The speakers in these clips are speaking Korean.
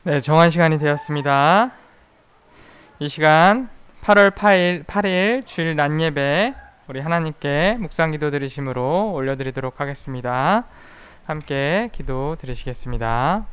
네, 정한 시간이 되었습니다. 이 시간 8월 8일 주일 낮 예배 우리 하나님께 묵상 기도 드리심으로 올려드리도록 하겠습니다. 함께 기도 드리시겠습니다.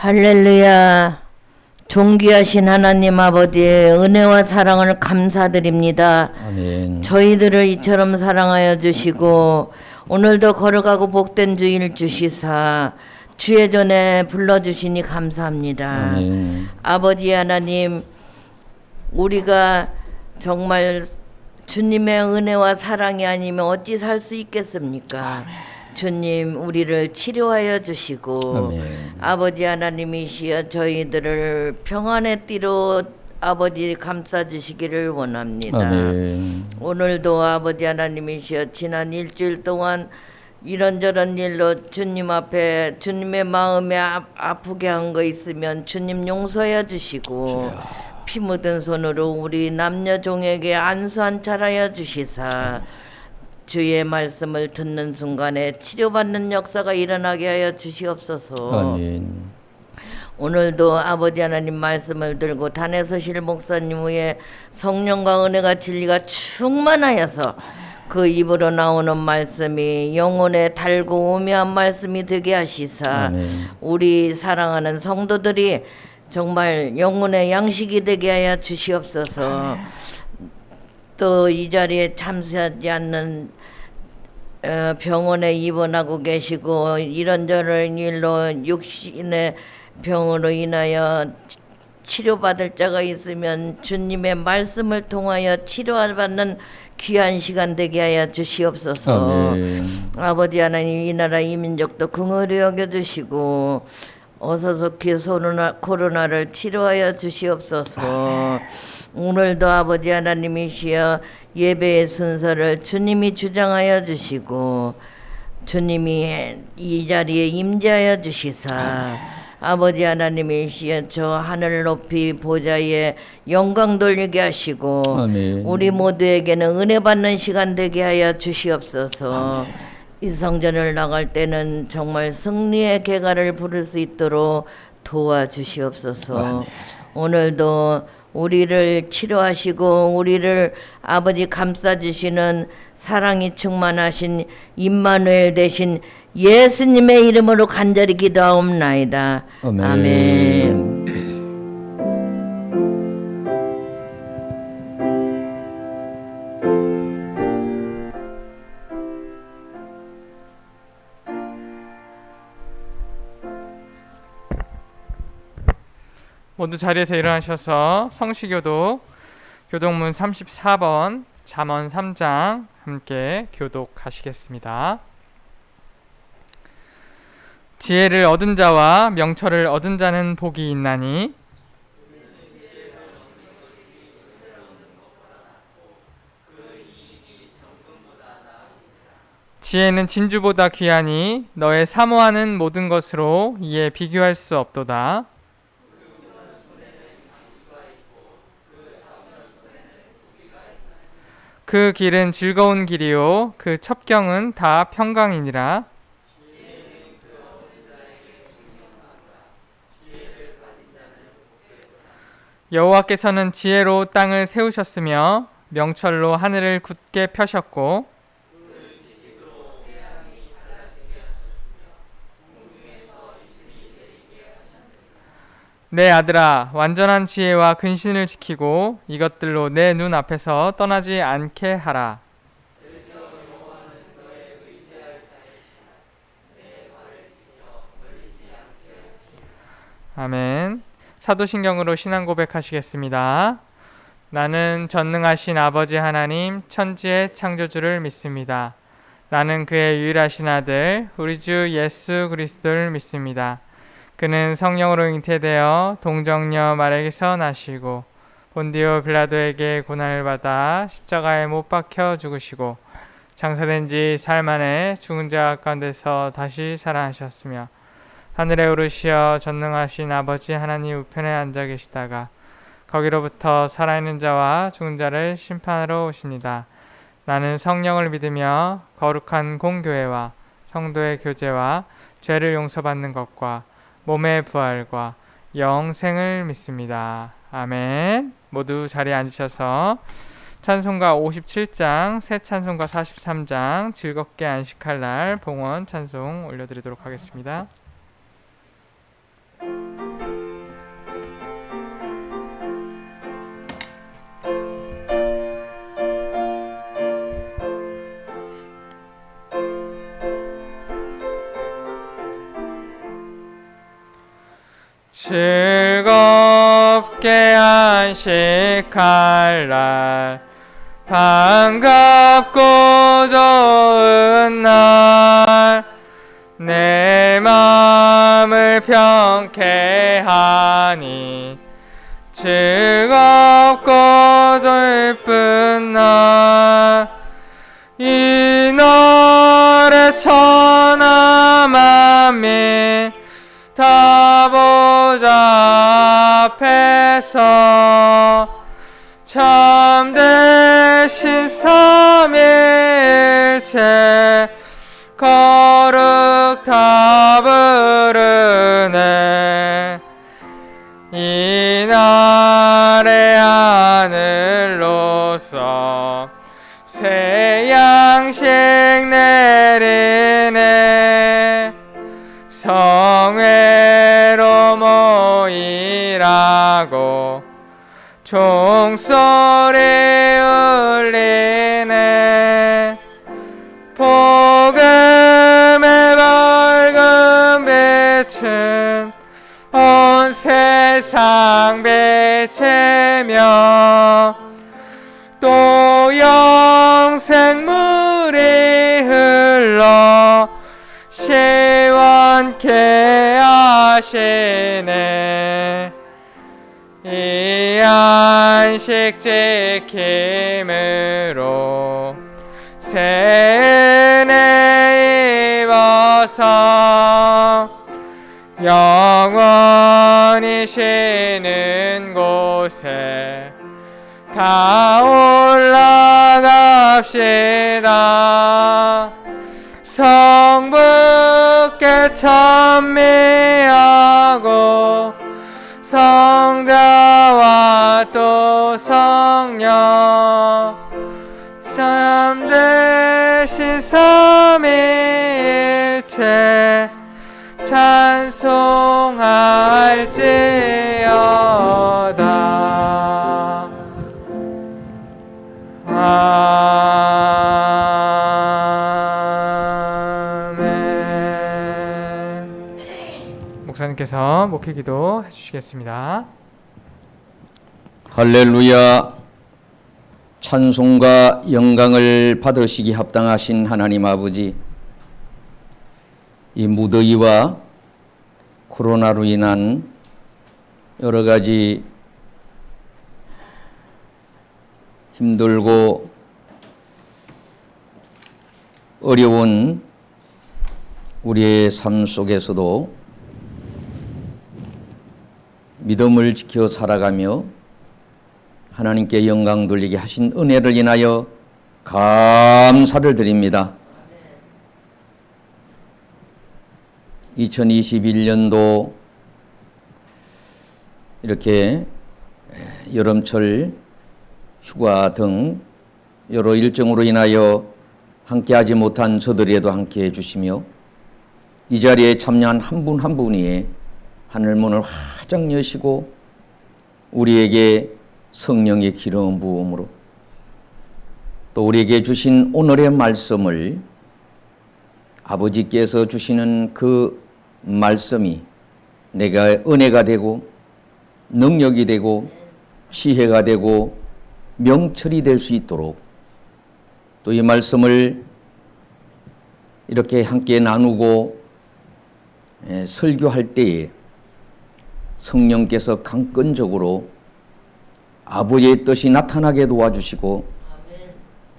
할렐루야. 존귀하신 하나님 아버지의 은혜와 사랑을 감사드립니다. 아멘. 저희들을 이처럼 사랑하여 주시고 오늘도 걸어가고 복된 주일 주시사 주의 전에 불러주시니 감사합니다. 아멘. 아버지 하나님, 우리가 정말 주님의 은혜와 사랑이 아니면 어찌 살 수 있겠습니까? 주님, 우리를 치료하여 주시고 아멘. 아버지 하나님이시여 저희들을 평안의 띠로 아버지 감싸 주시기를 원합니다. 아멘. 오늘도 아버지 하나님이시여 지난 일주일 동안 이런저런 일로 주님 앞에 주님의 마음에 아프게 한 거 있으면 주님 용서해 주시고 피 묻은 손으로 우리 남녀 종에게 안수한 잘하여 주시사 주의 말씀을 듣는 순간에 치료받는 역사가 일어나게 하여 주시옵소서. 아멘. 오늘도 아버지 하나님 말씀을 들고 단에 서실 목사님 위에 성령과 은혜가 진리가 충만하여서 그 입으로 나오는 말씀이 영혼에 달고 오묘한 말씀이 되게 하시사 아멘. 우리 사랑하는 성도들이 정말 영혼의 양식이 되게 하여 주시옵소서. 또 이 자리에 참석하지 않는 병원에 입원하고 계시고 이런저런 일로 육신의 병으로 인하여 치료받을 자가 있으면 주님의 말씀을 통하여 치료받는 귀한 시간 되게 하여 주시옵소서. 아멘. 아버지 하나님, 이 나라 이 민족도 긍휼히 여겨주시고 어서속히 코로나를 치료하여 주시옵소서. 오늘도 아버지 하나님이시여 예배의 순서를 주님이 주장하여 주시고 주님이 이 자리에 임재하여 주시사 아버지 하나님이시여 저 하늘 높이 보좌에 영광 돌리게 하시고 아멘. 우리 모두에게는 은혜 받는 시간 되게 하여 주시옵소서. 이 성전을 나갈 때는 정말 승리의 개가를 부를 수 있도록 도와주시옵소서. 오늘도 우리를 치료하시고 우리를 아버지 감싸주시는 사랑이 충만하신 임마누엘 되신 예수님의 이름으로 간절히 기도하옵나이다. 아멘. 아멘. 모두 자리에서 일어나셔서 성시교독 교독문 34번 잠언 3장 함께 교독하시겠습니다. 지혜를 얻은 자와 명철을 얻은 자는 복이 있나니 지혜는 진주보다 귀하니 너의 사모하는 모든 것으로 이에 비교할 수 없도다. 그 길은 즐거운 길이요 그 첩경은 다 평강이니라. 여호와께서는 지혜로 땅을 세우셨으며 명철로 하늘을 굳게 펴셨고 내 아들아, 완전한 지혜와 근신을 지키고 이것들로 내 눈 앞에서 떠나지 않게 하라. 아멘. 사도신경으로 신앙 고백하시겠습니다. 나는 전능하신 아버지 하나님 천지의 창조주를 믿습니다. 나는 그의 유일하신 아들 우리 주 예수 그리스도를 믿습니다. 그는 성령으로 잉태되어 동정녀 마리아에게서 나시고 본디오 빌라도에게 고난을 받아 십자가에 못 박혀 죽으시고 장사된 지 사흘 만에 죽은 자 가운데서 다시 살아나셨으며 하늘에 오르시어 전능하신 아버지 하나님 우편에 앉아 계시다가 거기로부터 살아있는 자와 죽은 자를 심판하러 오십니다. 나는 성령을 믿으며 거룩한 공교회와 성도의 교제와 죄를 용서받는 것과 몸의 부활과 영생을 믿습니다. 아멘. 모두 자리에 앉으셔서 찬송가 57장, 새 찬송가 43장 즐겁게 안식할 날 봉헌 찬송 올려드리도록 하겠습니다. 즐겁게 안식할 날 반갑고 좋은 날 내 마음을 평쾌하니 즐겁고 기쁜 날 이 날에 천하 만민 다 보좌 앞에서 참되신 삼위일체 거룩 다 부르네. 이 날의 하늘로서 새 양식 내리네. 성회로 모이라고 종소리 울리네. 복음의 밝은 빛은 온 세상 비치며 또 영생물이 흘러 시원케 하시네. 이 안식 지킴으로 새 은혜 입어서 영원히 쉬는 곳에 다 올라갑시다. 성부께 찬미하고 성자와 또 성령 참되신 삼위일체 찬송할지어다. 아멘. 목사님께서 목회기도 해주시겠습니다. 할렐루야. 찬송과 영광을 받으시기 합당하신 하나님 아버지, 이 무더위와 코로나로 인한 여러 가지 힘들고 어려운 우리의 삶 속에서도 믿음을 지켜 살아가며 하나님께 영광 돌리게 하신 은혜를 인하여 감사를 드립니다. 2021년도 이렇게 여름철 휴가 등 여러 일정으로 인하여 함께하지 못한 저들에도 함께해 주시며 이 자리에 참여한 한 분 한 분이 하늘문을 활짝 여시고 우리에게 성령의 기름 부음으로 또 우리에게 주신 오늘의 말씀을 아버지께서 주시는 그 말씀이 내가 은혜가 되고 능력이 되고 지혜가 되고 명철이 될 수 있도록 또 이 말씀을 이렇게 함께 나누고 설교할 때에 성령께서 강건적으로 아버지의 뜻이 나타나게 도와주시고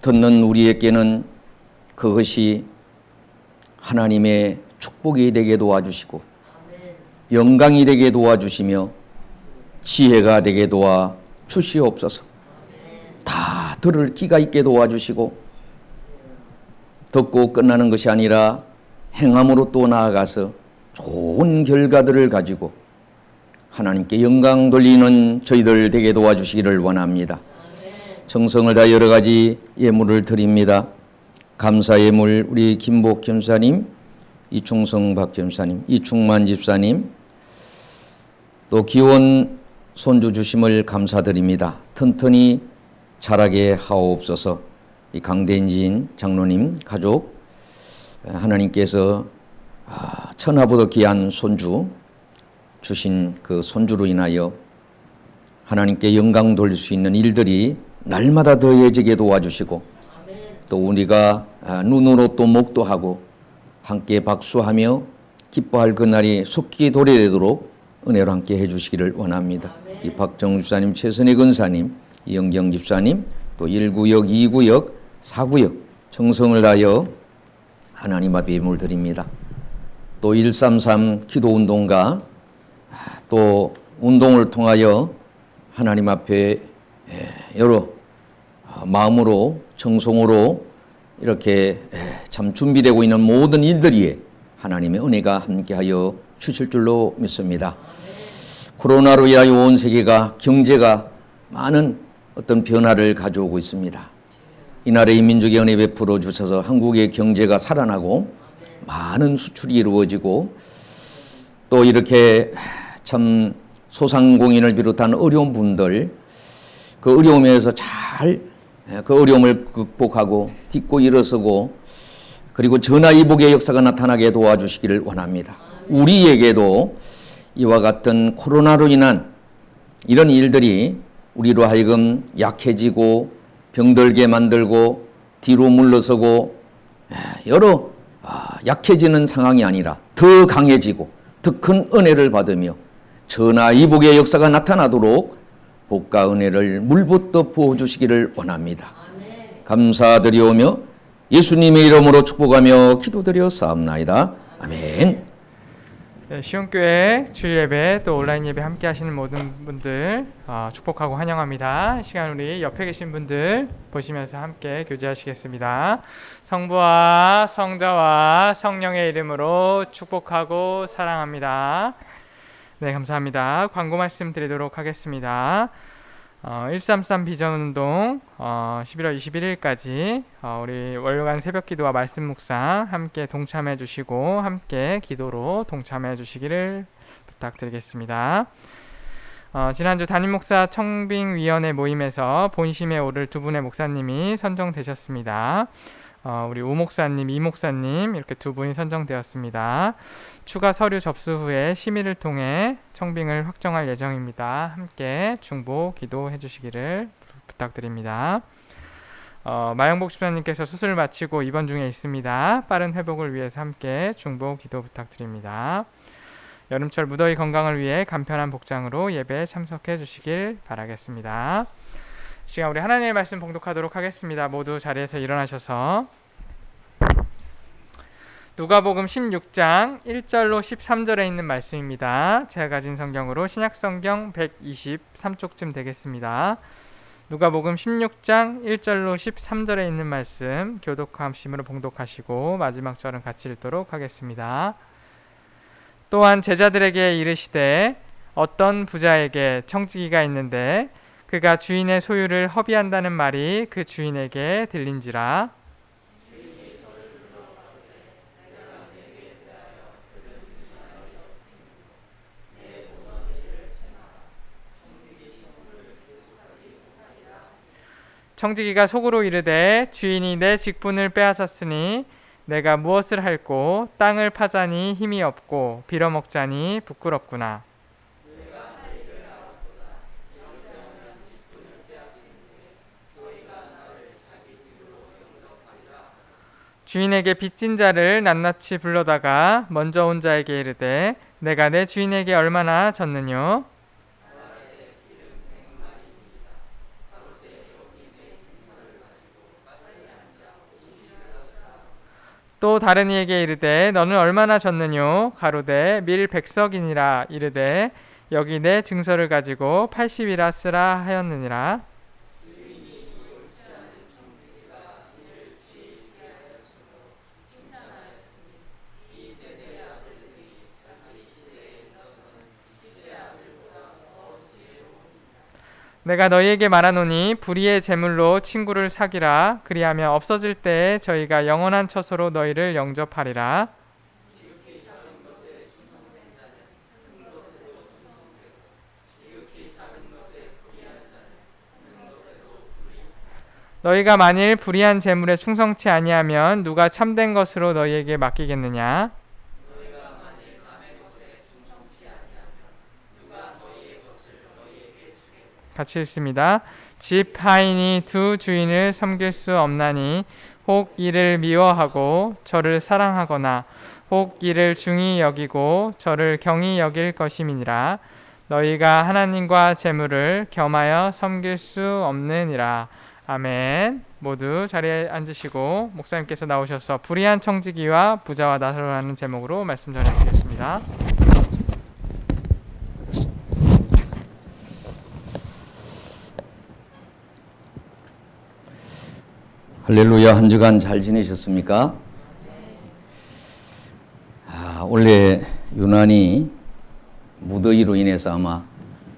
듣는 우리에게는 그것이 하나님의 축복이 되게 도와주시고 영광이 되게 도와주시며 지혜가 되게 도와주시옵소서. 다 들을 기가 있게 도와주시고 듣고 끝나는 것이 아니라 행함으로 또 나아가서 좋은 결과들을 가지고 하나님께 영광 돌리는 저희들 되게 도와주시기를 원합니다. 정성을 다 여러 가지 예물을 드립니다. 감사 예물 우리 김복 전사님, 이충성 박 전사님, 이충만 집사님, 또 기원 손주 주심을 감사드립니다. 튼튼히 자라게 하옵소서. 이 강대진 장로님 가족 하나님께서 천하보다 귀한 손주 주신 그 손주로 인하여 하나님께 영광 돌릴 수 있는 일들이 날마다 더해지게 도와주시고 또 우리가 눈으로 또 목도하고 함께 박수하며 기뻐할 그날이 속히 도래되도록 은혜로 함께 해주시기를 원합니다. 이 박정주 집사님, 최선희 근사님, 이영경 집사님, 또 1구역, 2구역, 4구역 정성을 다하여 하나님 앞에 예물 드립니다. 또 133 기도운동가 또 운동을 통하여 하나님 앞에 여러 마음으로 정성으로 이렇게 참 준비되고 있는 모든 일들이 하나님의 은혜가 함께하여 주실 줄로 믿습니다. 코로나로 인하여 온 세계가 경제가 많은 어떤 변화를 가져오고 있습니다. 이날에 민족의 은혜 베풀어 주셔서 한국의 경제가 살아나고 많은 수출이 이루어지고 또 이렇게 참 소상공인을 비롯한 어려운 분들 그 어려움에서 잘 그 어려움을 극복하고 딛고 일어서고 그리고 전화위복의 역사가 나타나게 도와주시기를 원합니다. 우리에게도 이와 같은 코로나로 인한 이런 일들이 우리로 하여금 약해지고 병들게 만들고 뒤로 물러서고 여러 약해지는 상황이 아니라 더 강해지고 더 큰 은혜를 받으며 전화위복의 역사가 나타나도록 복과 은혜를 물붓듯 부어주시기를 원합니다. 감사드리오며 예수님의 이름으로 축복하며 기도드렸사옵나이다. 아멘. 네, 시온교회 주일 예배 또 온라인 예배 함께 하시는 모든 분들 축복하고 환영합니다. 이 시간 우리 옆에 계신 분들 보시면서 함께 교제하시겠습니다. 성부와 성자와 성령의 이름으로 축복하고 사랑합니다. 네, 감사합니다. 광고 말씀 드리도록 하겠습니다. 133 비전운동 11월 21일까지 우리 월요간 새벽기도와 말씀 묵상 함께 동참해 주시고 함께 기도로 동참해 주시기를 부탁드리겠습니다. 지난주 담임목사 청빙위원회 모임에서 본심에 오를 두 분의 목사님이 선정되셨습니다. 우리 우 목사님, 이 목사님 이렇게 두 분이 선정되었습니다. 추가 서류 접수 후에 심의를 통해 청빙을 확정할 예정입니다. 함께 중보 기도해 주시기를 부탁드립니다. 마영복 집사님께서 수술을 마치고 입원 중에 있습니다. 빠른 회복을 위해서 함께 중보 기도 부탁드립니다. 여름철 무더위 건강을 위해 간편한 복장으로 예배에 참석해 주시길 바라겠습니다. 시간 우리 하나님의 말씀 봉독하도록 하겠습니다. 모두 자리에서 일어나셔서 누가복음 16장 1절로 13절에 있는 말씀입니다. 제가 가진 성경으로 신약성경 123쪽쯤 되겠습니다. 누가복음 16장 1절로 13절에 있는 말씀 교독함심으로 봉독하시고 마지막 절은 같이 읽도록 하겠습니다. 또한 제자들에게 이르시되 어떤 부자에게 청지기가 있는데 그가 주인의 소유를 허비한다는 말이 그 주인에게 들린지라. 청지기가 속으로 이르되 주인이 내 직분을 빼앗았으니 내가 무엇을 할꼬. 땅을 파자니 힘이 없고 빌어먹자니 부끄럽구나. 주인에게 빚진 자를 낱낱이 불러다가 먼저 온 자에게 이르되 내가 내 주인에게 얼마나 졌느뇨. 또 다른 이에게 이르되 너는 얼마나 졌느뇨. 가로되 밀 100석이니라. 이르되 여기 내 증서를 가지고 80이라 쓰라 하였느니라. 내가 너희에게 말하노니 불의의 재물로 친구를 사귀라. 그리하면 없어질 때에 저희가 영원한 처소로 너희를 영접하리라. 너희가 만일 불의한 재물에 충성치 아니하면 누가 참된 것으로 너희에게 맡기겠느냐. 같이 읽습니다. 집 하인이 두 주인을 섬길 수 없나니 혹 이를 미워하고 저를 사랑하거나 혹 이를 중히 여기고 저를 경히 여길 것임이니라. 너희가 하나님과 재물을 겸하여 섬길 수 없느니라. 아멘. 모두 자리에 앉으시고 목사님께서 나오셔서 불의한 청지기와 부자와 나사로라는 제목으로 말씀 전해주시겠습니다. 할렐루야. 한 주간 잘 지내셨습니까? 원래 유난히 무더위로 인해서 아마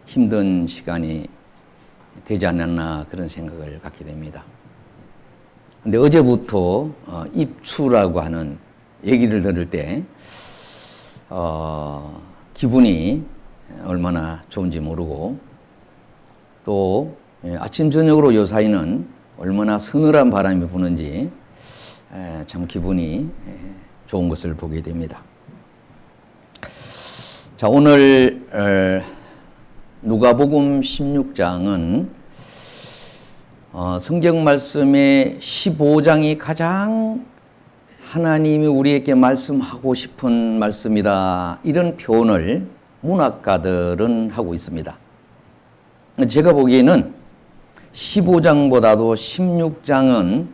힘든 시간이 되지 않았나 그런 생각을 갖게 됩니다. 근데 어제부터 입추라고 하는 얘기를 들을 때 기분이 얼마나 좋은지 모르고 또 아침 저녁으로 요 사이는 얼마나 서늘한 바람이 부는지 참 기분이 좋은 것을 보게 됩니다. 자, 오늘 누가복음 16장은 성경 말씀의 15장이 가장 하나님이 우리에게 말씀하고 싶은 말씀이다, 이런 표현을 문학가들은 하고 있습니다. 제가 보기에는 15장보다도 16장은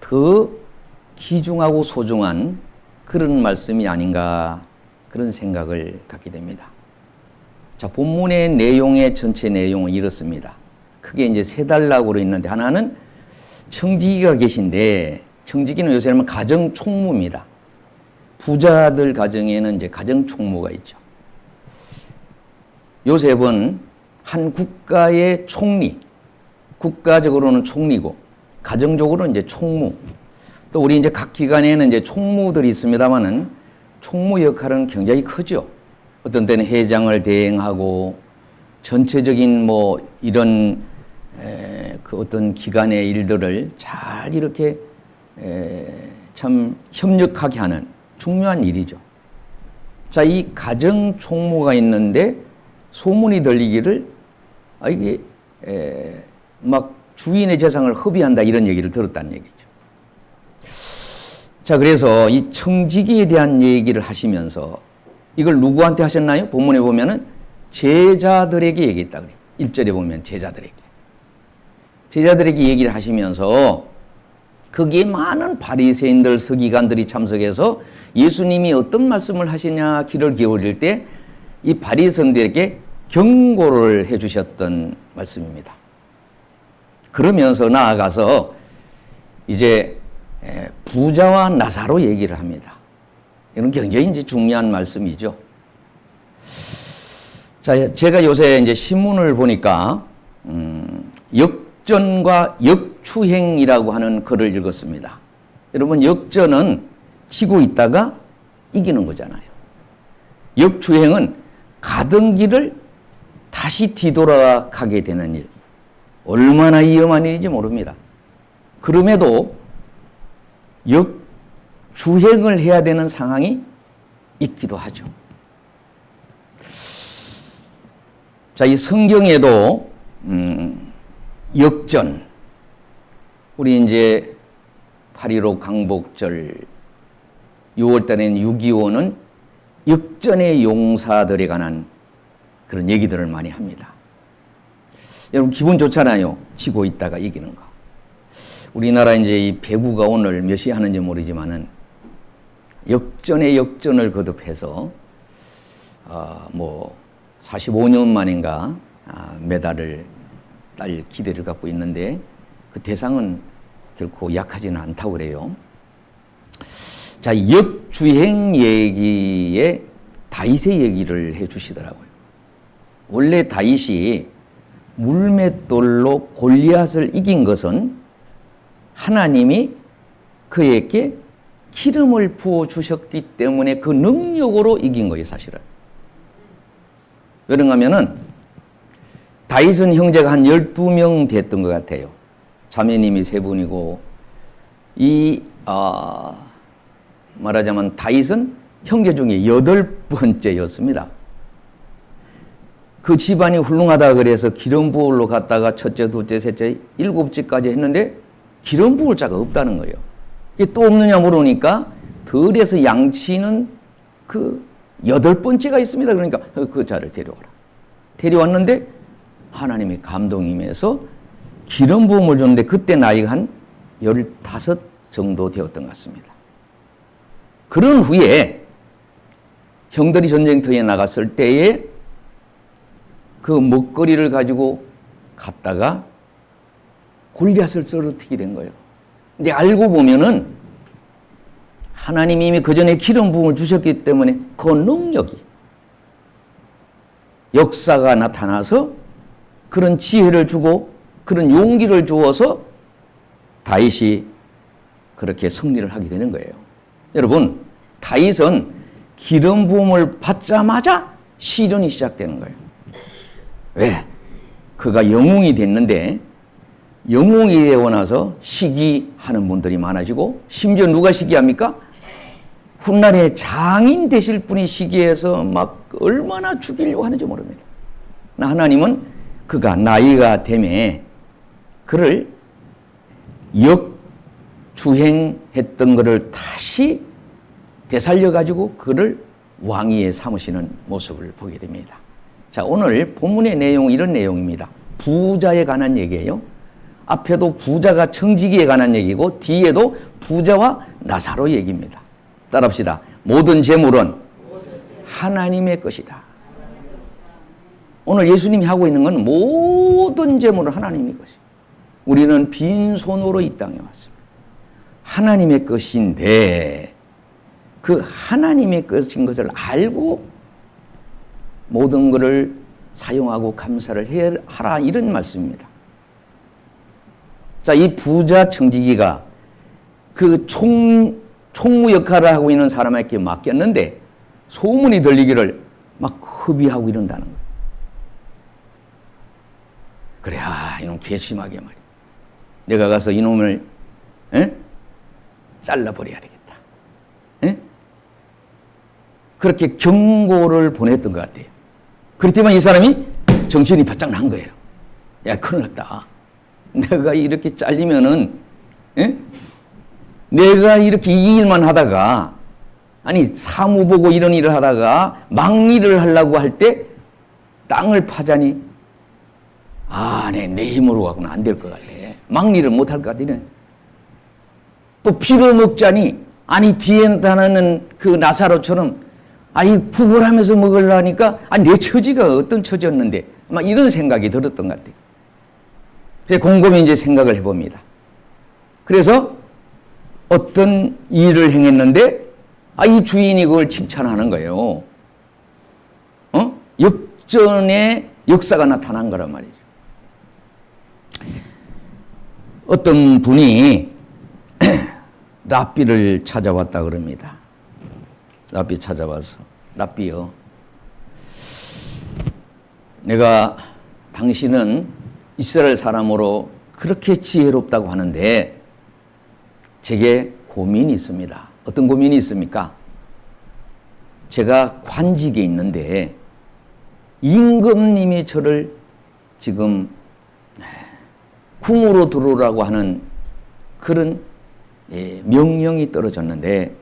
더 귀중하고 소중한 그런 말씀이 아닌가 그런 생각을 갖게 됩니다. 자, 본문의 내용의 전체 내용은 이렇습니다. 크게 이제 세 단락으로 있는데, 하나는 청지기가 계신데, 청지기는 요새 하면 가정 총무입니다. 부자들 가정에는 이제 가정 총무가 있죠. 요셉은 한 국가의 총리, 국가적으로는 총리고 가정적으로는 이제 총무. 또 우리 이제 각 기관에는 이제 총무들이 있습니다만은 총무 역할은 굉장히 크죠. 어떤 때는 회장을 대행하고 전체적인 뭐 이런 그 어떤 기관의 일들을 잘 이렇게 참 협력하게 하는 중요한 일이죠. 자, 이 가정 총무가 있는데 소문이 들리기를 이게 막 주인의 재산을 허비한다, 이런 얘기를 들었다는 얘기죠. 자, 그래서 이 청지기에 대한 얘기를 하시면서 이걸 누구한테 하셨나요? 본문에 보면은 제자들에게 얘기했다 그래요. 1절에 보면 제자들에게 얘기를 하시면서 거기에 많은 바리새인들, 서기관들이 참석해서 예수님이 어떤 말씀을 하시냐 귀를 기울일 때 이 바리새인들에게 경고를 해주셨던 말씀입니다. 그러면서 나아가서 이제 부자와 나사로 얘기를 합니다. 이건 굉장히 이제 중요한 말씀이죠. 자, 제가 요새 이제 신문을 보니까 역전과 역추행이라고 하는 글을 읽었습니다. 여러분, 역전은 지고 있다가 이기는 거잖아요. 역추행은 가던 길을 다시 뒤돌아가게 되는 일. 얼마나 위험한 일인지 모릅니다. 그럼에도 역주행을 해야 되는 상황이 있기도 하죠. 자, 이 성경에도 역전, 우리 이제 8.15 강복절, 6월달에는 6.25는 역전의 용사들에 관한 그런 얘기들을 많이 합니다. 여러분 기분 좋잖아요. 지고 있다가 이기는 거. 우리나라 이제 이 배구가 오늘 몇 시 하는지 모르지만은 역전의 역전을 거듭해서 뭐 45년 만인가 메달을 딸 기대를 갖고 있는데 그 대상은 결코 약하지는 않다고 그래요. 자, 역주행 얘기에 다윗의 얘기를 해 주시더라고요. 원래 다윗이 물맷돌로 골리앗을 이긴 것은 하나님이 그에게 기름을 부어 주셨기 때문에 그 능력으로 이긴 거예요, 사실은. 그런가 하면은 다윗은 형제가 한 12명 됐던 것 같아요. 자매님이 3분이고 말하자면 다윗은 형제 중에 8번째였습니다. 그 집안이 훌륭하다 그래서 기름 부을로 갔다가 첫째, 둘째, 셋째, 7집까지 했는데 기름 부을 자가 없다는 거예요. 이게 또 없느냐 물으니까 들에서 양치는 그 8번째가 있습니다. 그러니까 그 자를 데려와라. 데려왔는데 하나님의 감동이 임해서 기름 부음을 줬는데 그때 나이가 한 15 정도 되었던 것 같습니다. 그런 후에 형들이 전쟁터에 나갔을 때에 그 먹거리를 가지고 갔다가 골리앗을 쓰러뜨리게 된 거예요. 근데 알고 보면은 하나님이 이미 그 전에 기름 부음을 주셨기 때문에 그 능력이 역사가 나타나서 그런 지혜를 주고 그런 용기를 주어서 다윗이 그렇게 승리를 하게 되는 거예요. 여러분, 다윗은 기름 부음을 받자마자 시련이 시작되는 거예요. 왜? 그가 영웅이 됐는데 영웅이 되고 나서 시기하는 분들이 많아지고 심지어 누가 시기합니까? 훗날에 장인 되실 분이 시기해서 막 얼마나 죽이려고 하는지 모릅니다. 하나님은 그가 나이가 되매 그를 역주행했던 것을 다시 되살려가지고 그를 왕위에 삼으시는 모습을 보게 됩니다. 자, 오늘 본문의 내용은 이런 내용입니다. 부자에 관한 얘기예요. 앞에도 부자가 청지기에 관한 얘기고 뒤에도 부자와 나사로 얘기입니다. 따라합시다. 모든 재물은 하나님의 것이다. 오늘 예수님이 하고 있는 건 모든 재물은 하나님의 것이에요. 우리는 빈손으로 이 땅에 왔습니다. 하나님의 것인데 그 하나님의 것인 것을 알고 모든 것을 사용하고 감사를 하라 이런 말씀입니다. 자, 이 부자 청지기가 그 총무 역할을 하고 있는 사람에게 맡겼는데 소문이 들리기를 막 허비하고 이런다는 거예요. 그래, 이놈 괘씸하게 말이야. 내가 가서 이놈을 잘라버려야 되겠다. 그렇게 경고를 보냈던 것 같아요. 그렇지만 이 사람이 정신이 바짝 난 거예요. 야, 큰일 났다. 내가 이렇게 잘리면은, 내가 이렇게 이 일만 하다가, 아니, 사무 보고 이런 일을 하다가 막일을 하려고 할 때 땅을 파자니, 내 힘으로 가고는 안 될 것 같아. 막일을 못 할 것 같아. 또 피로 먹자니, 아니, 뒤에 나타나는 그 나사로처럼, 구걸하면서 먹으려니까, 내 처지가 어떤 처지였는데, 막 이런 생각이 들었던 것 같아요. 그래서 곰곰이 이제 생각을 해봅니다. 그래서 어떤 일을 행했는데, 이 주인이 그걸 칭찬하는 거예요. 역전의 역사가 나타난 거란 말이죠. 어떤 분이 랍비를 찾아왔다 그럽니다. 랍비 찾아와서, 랍비요, 내가 당신은 이스라엘 사람으로 그렇게 지혜롭다고 하는데 제게 고민이 있습니다. 어떤 고민이 있습니까? 제가 관직에 있는데 임금님이 저를 지금 궁으로 들어오라고 하는 그런 명령이 떨어졌는데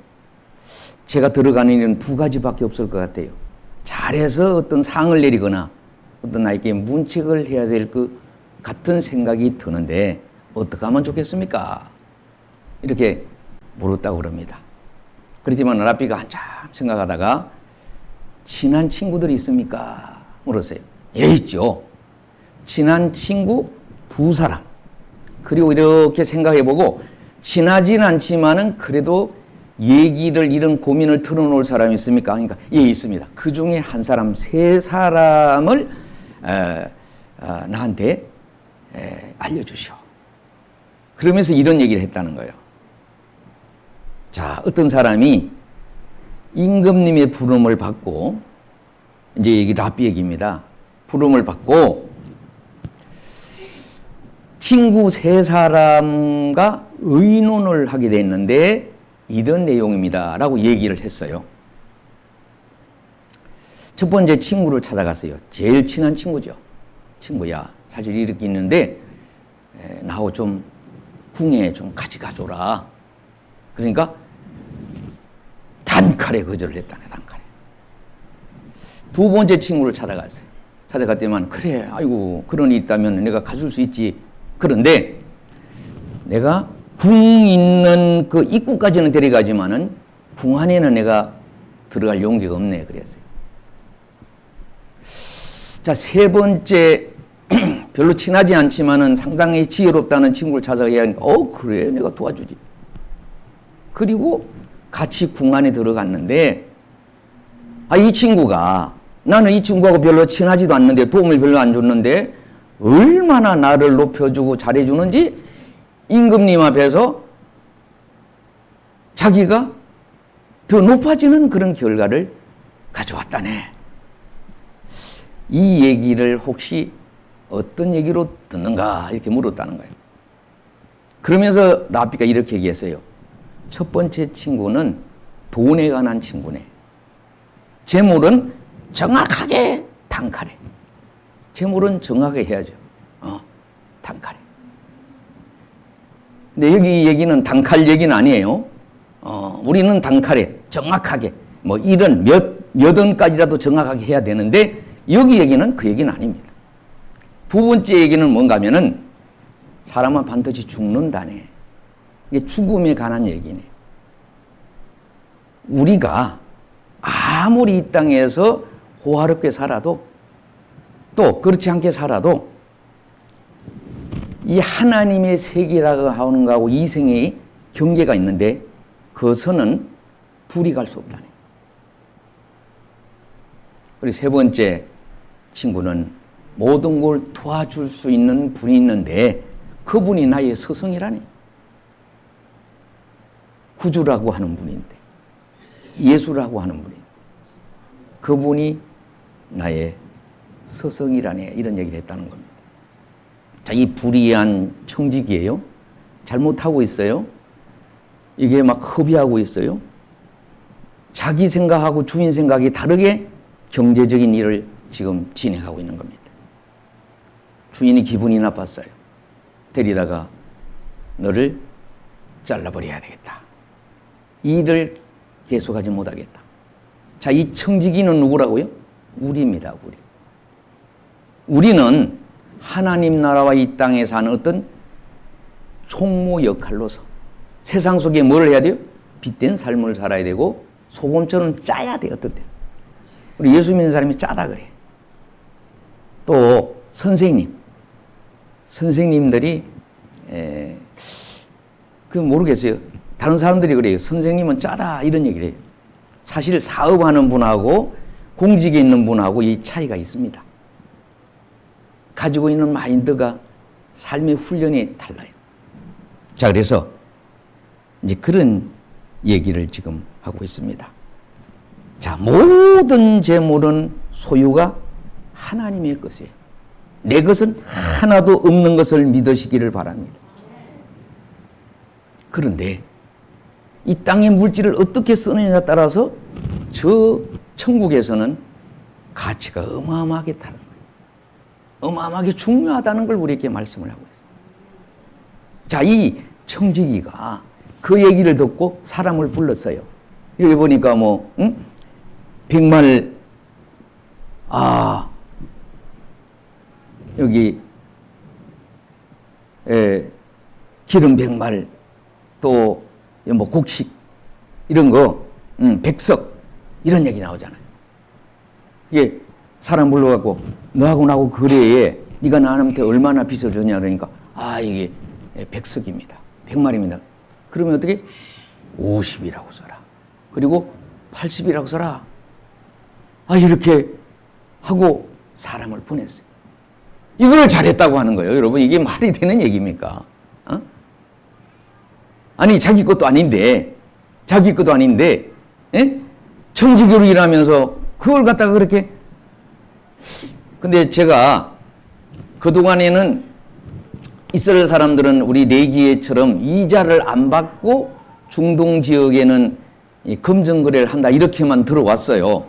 제가 들어가는 일은 두 가지밖에 없을 것 같아요. 잘해서 어떤 상을 내리거나 어떤 나에게 문책을 해야 될 것 같은 생각이 드는데 어떻게 하면 좋겠습니까? 이렇게 물었다고 그럽니다. 그렇지만 라비가 한참 생각하다가 친한 친구들이 있습니까? 물었어요. 예, 있죠. 친한 친구 두 사람. 그리고 이렇게 생각해보고 친하진 않지만은 그래도 얘기를 이런 고민을 털어놓을 사람이 있습니까? 그러니까 예, 있습니다. 그 중에 한 사람, 세 사람을 나한테 알려주시오. 그러면서 이런 얘기를 했다는 거예요. 자, 어떤 사람이 임금님의 부름을 받고, 이제 얘기 라비 얘기입니다. 부름을 받고 친구 세 사람과 의논을 하게 됐는데 이런 내용입니다 라고 얘기를 했어요. 첫 번째 친구를 찾아갔어요. 제일 친한 친구죠. 친구야, 사실 이렇게 있는데 나하고 좀 궁에 좀 같이 가줘라. 그러니까 단칼에 거절을 했다네. 단칼에. 두 번째 친구를 찾아갔어요. 찾아갔더니만 그래, 아이고 그런 일이 있다면 내가 가줄 수 있지. 그런데 내가 궁 있는 그 입구까지는 데려가지만은 궁 안에는 내가 들어갈 용기가 없네. 그랬어요. 자, 세 번째 별로 친하지 않지만은 상당히 지혜롭다는 친구를 찾아가야 하니까 그래, 내가 도와주지. 그리고 같이 궁 안에 들어갔는데 이 친구가 나는 이 친구하고 별로 친하지도 않는데 도움을 별로 안 줬는데 얼마나 나를 높여주고 잘해주는지 임금님 앞에서 자기가 더 높아지는 그런 결과를 가져왔다네. 이 얘기를 혹시 어떤 얘기로 듣는가 이렇게 물었다는 거예요. 그러면서 라비가 이렇게 얘기했어요. 첫 번째 친구는 돈에 관한 친구네. 재물은 정확하게 단칼에. 재물은 정확하게 해야죠. 단칼에. 근데 여기 얘기는 단칼 얘기는 아니에요. 우리는 단칼에 정확하게 뭐 이런 몇 원까지라도 정확하게 해야 되는데 여기 얘기는 그 얘기는 아닙니다. 두 번째 얘기는 뭔가 하면은 사람은 반드시 죽는다네. 이게 죽음에 관한 얘기네. 우리가 아무리 이 땅에서 호화롭게 살아도 또 그렇지 않게 살아도 이 하나님의 세계라고 하는 거하고 이생의 경계가 있는데 그 선은 둘이 갈 수 없다네. 그리고 세 번째 친구는 모든 걸 도와줄 수 있는 분이 있는데 그분이 나의 스승이라니. 구주라고 하는 분인데 예수라고 하는 분인데 그분이 나의 스승이라네. 이런 얘기를 했다는 겁니다. 자, 이 불의한 청직이에요. 잘못하고 있어요. 이게 막 허비하고 있어요. 자기 생각하고 주인 생각이 다르게 경제적인 일을 지금 진행하고 있는 겁니다. 주인이 기분이 나빴어요. 데리다가 너를 잘라버려야 되겠다. 이 일을 계속하지 못하겠다. 자, 이 청지기는 누구라고요? 우리입니다. 우리는 하나님 나라와 이 땅에 사는 어떤 총무 역할로서 세상 속에 뭘 해야 돼요? 빛된 삶을 살아야 되고 소금처럼 짜야 돼요. 어떨 때 우리 예수 믿는 사람이 짜다 그래. 또 선생님들이 그 모르겠어요. 다른 사람들이 그래요. 선생님은 짜다 이런 얘기를 해요. 사실 사업하는 분하고 공직에 있는 분하고 이 차이가 있습니다. 가지고 있는 마인드가 삶의 훈련이 달라요. 자, 그래서 이제 그런 얘기를 지금 하고 있습니다. 자, 모든 재물은 소유가 하나님의 것이에요. 내 것은 하나도 없는 것을 믿으시기를 바랍니다. 그런데 이 땅의 물질을 어떻게 쓰느냐에 따라서 저 천국에서는 가치가 어마어마하게 다른 거예요. 어마어마하게 중요하다는 걸 우리에게 말씀을 하고 있어요. 자, 이 청지기가 그 얘기를 듣고 사람을 불렀어요. 여기 보니까 뭐, 백말, 여기, 기름 백말, 또, 뭐, 곡식, 이런 거, 백석, 이런 얘기 나오잖아요. 이게 사람 불러갖고, 너하고 나하고 거래에 네가 나한테 얼마나 빚을 줬냐 그러니까, 이게 백석입니다. 백말입니다. 그러면 어떻게? 50이라고 써라. 그리고 80이라고 써라. 이렇게 하고 사람을 보냈어요. 이걸 잘했다고 하는 거예요. 여러분, 이게 말이 되는 얘기입니까? 아니, 자기 것도 아닌데, 청지기로 일하면서 그걸 갖다가 그렇게. 근데 제가 그동안에는 이스라엘 사람들은 우리 레기에처럼 이자를 안 받고 중동 지역에는 금전거래를 한다 이렇게만 들어왔어요.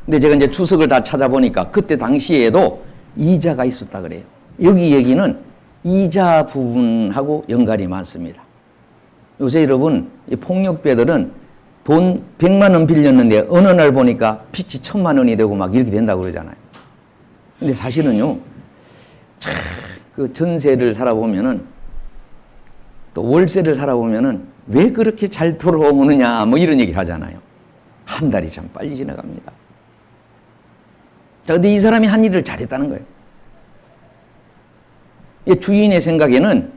근데 제가 이제 추석을 다 찾아보니까 그때 당시에도 이자가 있었다 그래요. 여기 얘기는 이자 부분하고 연관이 많습니다. 요새 여러분 이 폭력배들은 돈 100만 원 빌렸는데 어느 날 보니까 빚이 1000만 원이 되고 막 이렇게 된다고 그러잖아요. 근데 사실은요, 그 전세를 살아보면은 또 월세를 살아보면은 왜 그렇게 잘 돌아오느냐 뭐 이런 얘기를 하잖아요. 한 달이 참 빨리 지나갑니다. 자, 근데 이 사람이 한 일을 잘했다는 거예요. 주인의 생각에는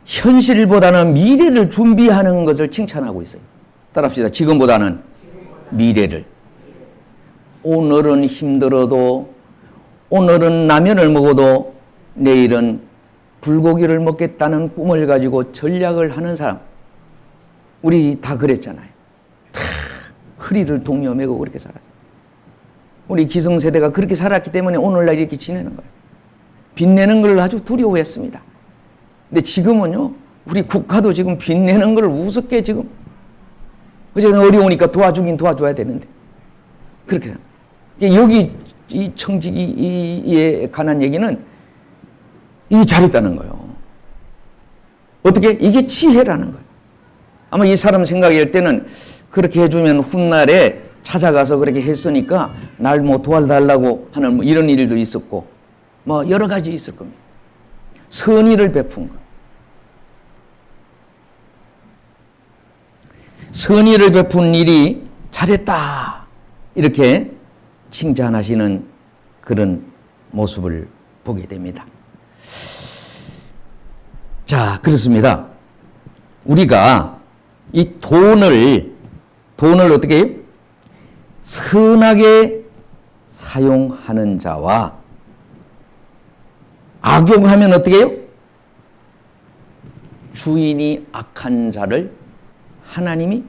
현실보다는 미래를 준비하는 것을 칭찬하고 있어요. 따라합시다. 지금보다는 미래를. 오늘은 힘들어도, 오늘은 라면을 먹어도 내일은 불고기를 먹겠다는 꿈을 가지고 전략을 하는 사람. 우리 다 그랬잖아요. 다 허리를 동여매고 그렇게 살았어요. 우리 기성세대가 그렇게 살았기 때문에 오늘날 이렇게 지내는 거예요. 빚내는 걸 아주 두려워했습니다. 근데 지금은요, 우리 국가도 지금 빚내는 걸 우습게 지금. 어제는 어려우니까 도와주긴 도와줘야 되는데. 그렇게. 여기 이 청지기에 관한 얘기는 이 잘했다는 거예요. 어떻게? 이게 지혜라는 거예요. 아마 이 사람 생각할 때는 그렇게 해주면 훗날에 찾아가서 그렇게 했으니까 날 뭐 도와달라고 하는 뭐 이런 일도 있었고 뭐 여러 가지 있을 겁니다. 선의를 베푼 것. 선의를 베푼 일이 잘했다. 이렇게 칭찬하시는 그런 모습을 보게 됩니다. 자, 그렇습니다. 우리가 이 돈을 어떻게 해요? 선하게 사용하는 자와 악용하면 어떻게 해요? 주인이 악한 자를 하나님이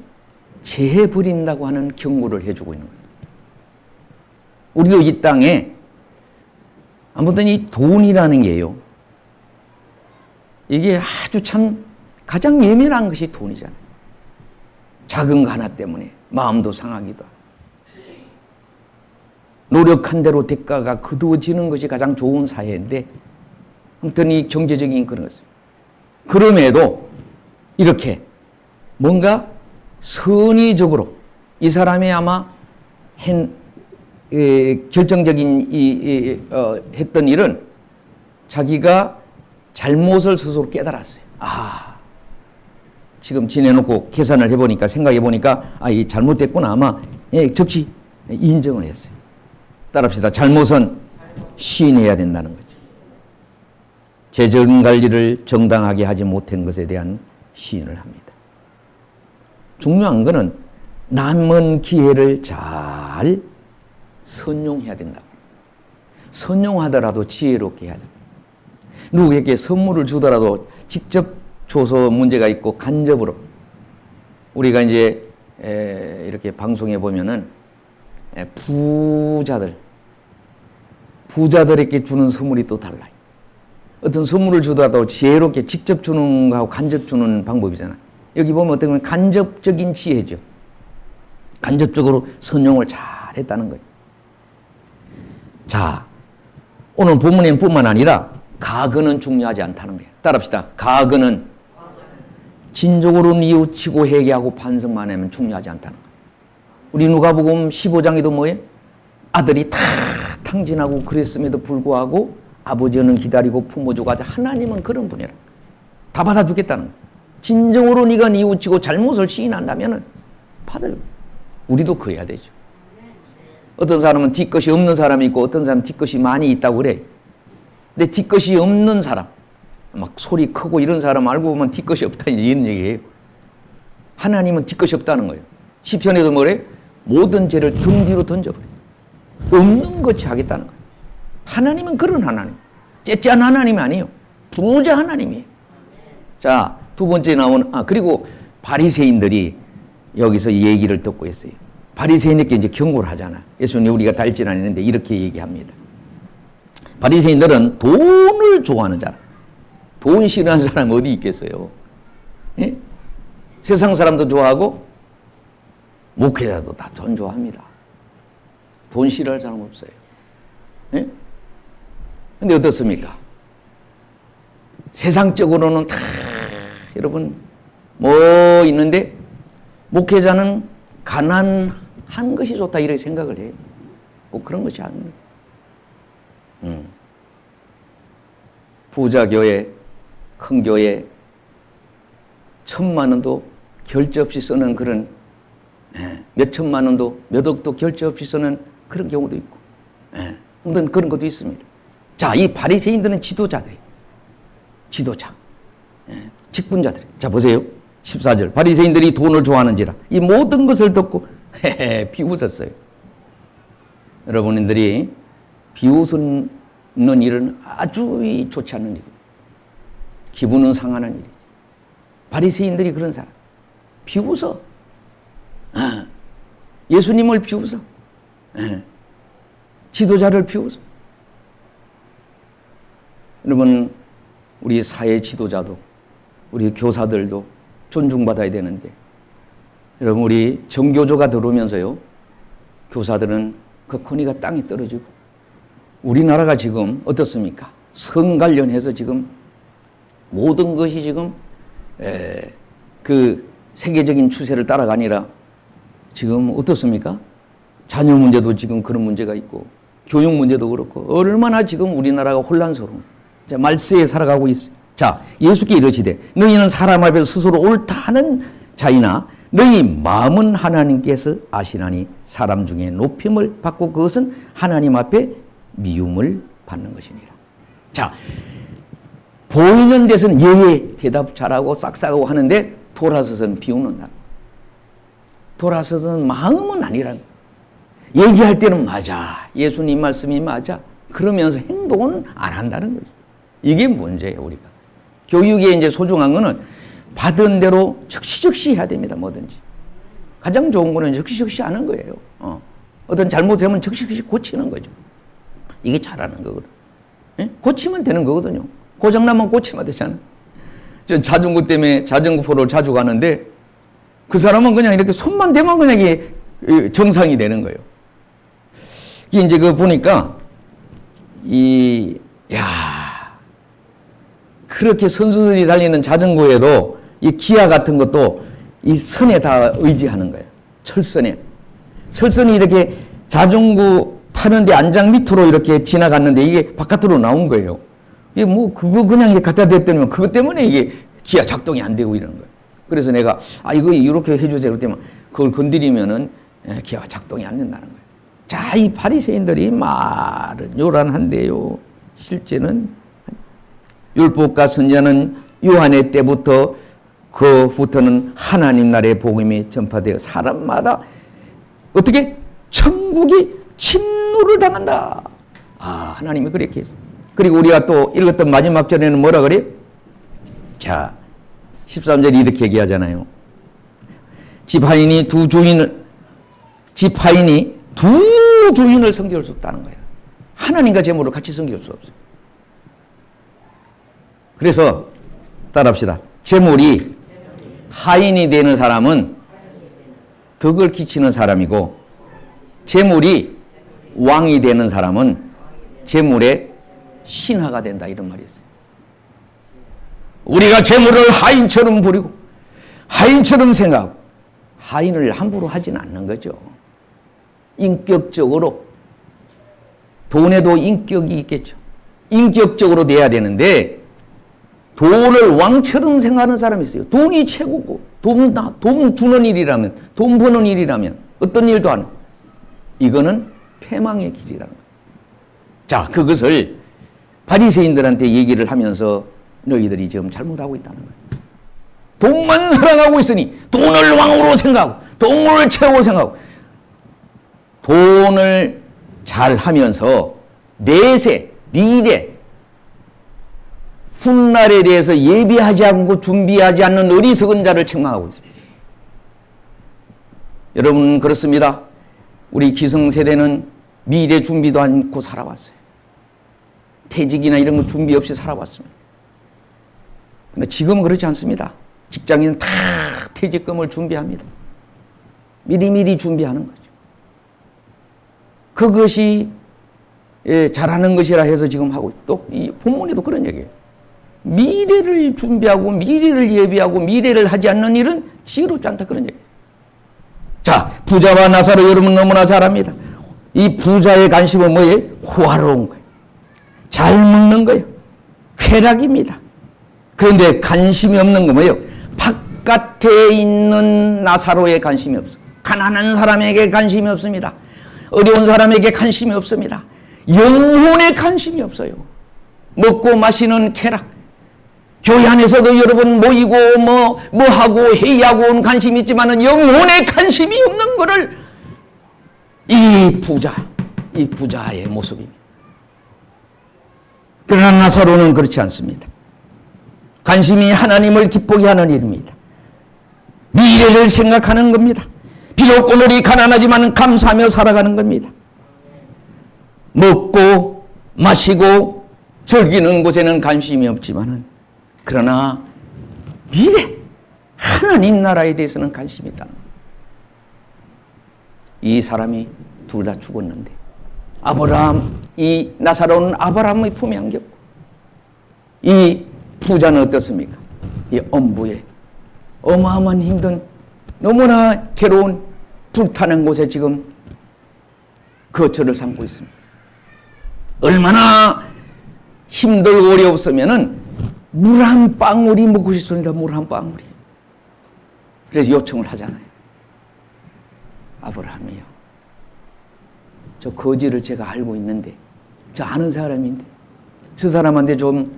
제해버린다고 하는 경고를 해주고 있는 거예요. 우리도 이 땅에 아무튼 이 돈이라는 게요, 이게 아주 참 가장 예민한 것이 돈이잖아요. 작은 거 하나 때문에 마음도 상하기도 하고, 노력한 대로 대가가 거두어지는 것이 가장 좋은 사회인데, 아무튼 이 경제적인 그런 것을. 그럼에도 이렇게 뭔가 선의적으로 이 사람이 아마 결정적인 했던 일은 자기가 잘못을 스스로 깨달았어요. 지금 지내놓고 계산을 해보니까, 생각해보니까, 이 잘못됐구나. 아마, 적시 인정을 했어요. 따라합시다. 잘못은 시인해야 된다는 거죠. 재정 관리를 정당하게 하지 못한 것에 대한 시인을 합니다. 중요한 거는 남은 기회를 잘 선용해야 된다. 선용하더라도 지혜롭게 해야 된다. 누구에게 선물을 주더라도 직접 줘서 문제가 있고 간접으로. 우리가 이제 이렇게 방송에 보면은 부자들, 부자들에게 주는 선물이 또 달라요. 어떤 선물을 주더라도 지혜롭게 직접 주는 거하고 간접 주는 방법이잖아요. 여기 보면 어떻게 보면 간접적인 지혜죠. 간접적으로 선용을 잘 했다는 거예요. 자, 오늘 본문에는 뿐만 아니라 과거는 중요하지 않다는 거예요. 따라합시다. 과거는 진정으로 뉘우치고 회개하고 반성만 하면 중요하지 않다는 거예요. 우리 누가복음 15장에도 뭐예요? 아들이 다 탕진하고 그랬음에도 불구하고 아버지는 기다리고 품어주고 하자. 하나님은 그런 분이라. 다 받아주겠다는 거예요. 진정으로 네가 뉘우치고 잘못을 시인한다면 받아줘. 우리도 그래야 되죠. 어떤 사람은 뒤끝이 없는 사람이 있고 어떤 사람은 뒤끝이 많이 있다고 그래. 근데 뒤끝이 없는 사람, 막 소리 크고 이런 사람 알고 보면 뒤끝이 없다 이런 얘기예요. 하나님은 뒤끝이 없다는 거예요. 시편에도 뭐래? 모든 죄를 등 뒤로 던져버려. 없는 것이 하겠다는 거예요. 하나님은 그런 하나님. 째째한 하나님이 아니에요. 부자 하나님이에요. 자, 두 번째 나온, 그리고 바리새인들이 여기서 이 얘기를 듣고 있어요. 바리새인에게 이제 경고를 하잖아. 예수님 우리가 달진 않는데 이렇게 얘기합니다. 바리새인들은 돈을 좋아하는 자라. 돈 싫어하는 사람 어디 있겠어요? 예? 세상 사람도 좋아하고 목회자도 다 돈 좋아합니다. 돈 싫어할 사람 없어요. 예? 근데 어떻습니까? 세상적으로는 다 여러분 뭐 있는데 목회자는 가난한 것이 좋다 이렇게 생각을 해요. 꼭 그런 것이 아닙니다. 부자 교회, 큰 교회 1,000만 원도 결제 없이 쓰는 그런 몇 천만 원도 몇 억도 결제 없이 쓰는 그런 경우도 있고 아무튼 그런 것도 있습니다. 자, 이 바리새인들은 지도자들이에요. 지도자. 직분자들. 자, 보세요. 14절. 바리새인들이 돈을 좋아하는지라 이 모든 것을 듣고 비웃었어요. 여러분들이 비웃는 일은 아주 좋지 않은 일이에요. 기분은 상하는 일이에요. 바리새인들이 그런 사람. 비웃어. 예수님을 비웃어. 지도자를 비웃어. 여러분, 우리 사회 지도자도 우리 교사들도 존중받아야 되는데 여러분 우리 정교조가 들어오면서요 교사들은 그 권위가 땅에 떨어지고 우리나라가 지금 어떻습니까? 성 관련해서 지금 모든 것이 지금 그 세계적인 추세를 따라가니라 지금 어떻습니까? 자녀 문제도 지금 그런 문제가 있고 교육 문제도 그렇고 얼마나 지금 우리나라가 혼란스러운 자, 말세에 살아가고 있어요. 자, 예수께 이르시되 너희는 사람 앞에서 스스로 옳다 하는 자이나 너희 마음은 하나님께서 아시나니 사람 중에 높임을 받고 그것은 하나님 앞에 미움을 받는 것이니라. 자, 보이는 데서는 예예 대답 잘하고 싹싹하고 하는데 돌아서서는 비웃는다. 돌아서서는 마음은 아니라는 거예요. 얘기할 때는 맞아. 예수님 말씀이 맞아. 그러면서 행동은 안 한다는 거죠. 이게 문제예요, 우리가. 교육에 이제 소중한 거는 받은 대로 즉시 해야 됩니다, 뭐든지. 가장 좋은 거는 즉시 하는 거예요. 어떤 잘못하면 즉시 고치는 거죠. 이게 잘하는 거거든. 예? 고치면 되는 거거든요. 고장나면 고치면 되잖아요. 저 자전거 때문에 자전거포를 자주 가는데 그 사람은 그냥 이렇게 손만 대면 그냥 이게 정상이 되는 거예요. 이게 이제 그 보니까 그렇게 선수들이 달리는 자전거에도 이 기아 같은 것도 이 선에 다 의지하는 거예요. 철선에. 철선이 이렇게 자전거 타는데 안장 밑으로 이렇게 지나갔는데 이게 바깥으로 나온 거예요. 이게 뭐 그거 그냥 이렇게 갖다 댔더니 그것 때문에 이게 기아 작동이 안 되고 이러는 거예요. 그래서 내가 이거 이렇게 해주세요. 그랬더니 그걸 건드리면은 기아가 작동이 안 된다는 거예요. 자, 이 바리새인들이 말은 요란한데요. 실제는 율법과 선지자는 요한의 때부터 그부터는 하나님 나라의 복음이 전파되어 사람마다 어떻게 천국이 침노를 당한다. 하나님이 그렇게 했어요. 그리고 우리가 또 읽었던 마지막 절에는 뭐라 그래요? 자, 13절이 이렇게 얘기하잖아요. 집 하인이 두 주인을 섬길 수 없다는 거예요. 하나님과 재물을 같이 섬길 수 없어요. 그래서 따라합시다. 재물이 하인이 되는 사람은 덕을 끼치는 사람이고, 재물이 왕이 되는 사람은 재물의 신하가 된다, 이런 말이 있어요. 우리가 재물을 하인처럼 부리고 하인처럼 생각하고, 하인을 함부로 하지는 않는 거죠. 인격적으로, 돈에도 인격이 있겠죠. 인격적으로 돼야 되는데, 돈을 왕처럼 생각하는 사람이 있어요. 돈이 최고고, 돈 주는 일이라면, 돈 버는 일이라면 어떤 일도 안 하고, 이거는 패망의 길이라는 거예요. 자, 그것을 바리새인들한테 얘기를 하면서 너희들이 지금 잘못하고 있다는 거예요. 돈만 사랑하고 있으니 돈을 왕으로 생각하고, 돈을 최고 생각하고, 돈을 잘 하면서 내세, 미래, 훗날에 대해서 예비하지 않고 준비하지 않는 어리석은 자를 책망하고 있습니다. 여러분, 그렇습니다. 우리 기성세대는 미래 준비도 않고 살아왔어요. 퇴직이나 이런 거 준비 없이 살아왔습니다. 그런데 지금은 그렇지 않습니다. 직장인은 다 퇴직금을 준비합니다. 미리미리 준비하는 거죠. 그것이 잘하는 것이라 해서 지금 하고, 또 이 본문에도 그런 얘기예요. 미래를 준비하고 미래를 예비하고 미래를 하지 않는 일은 지혜롭지 않다, 그런 얘기예요. 자, 부자와 나사로 여러분 너무나 잘 압니다. 이 부자의 관심은 뭐예요? 호화로운 거예요. 잘 먹는 거예요. 쾌락입니다. 그런데 관심이 없는 건 뭐예요? 바깥에 있는 나사로에 관심이 없어. 가난한 사람에게 관심이 없습니다. 어려운 사람에게 관심이 없습니다. 영혼에 관심이 없어요. 먹고 마시는 쾌락. 교회 안에서도 여러분 모이고 뭐 하고 회의하고 관심이 있지만은 영혼에 관심이 없는 것을 이 부자의 모습입니다. 그러나 나사로는 그렇지 않습니다. 관심이 하나님을 기쁘게 하는 일입니다. 미래를 생각하는 겁니다. 비록 오늘이 가난하지만 감사하며 살아가는 겁니다. 먹고 마시고 즐기는 곳에는 관심이 없지만은, 그러나 미래 하나님 나라에 대해서는 관심이 있다는 거예요. 이 사람이 둘 다 죽었는데, 이 나사로는 아브라함의 품에 안겼고, 이 부자는 어떻습니까? 이 엄부에 어마어마한 힘든, 너무나 괴로운 불타는 곳에 지금 거처를 삼고 있습니다. 얼마나 힘들고 어려웠으면은 물 한 방울이 먹고 싶습니다. 물 한 방울이. 그래서 요청을 하잖아요. 아브라함이요, 저 거지를 제가 알고 있는데, 저 아는 사람인데, 저 사람한테 좀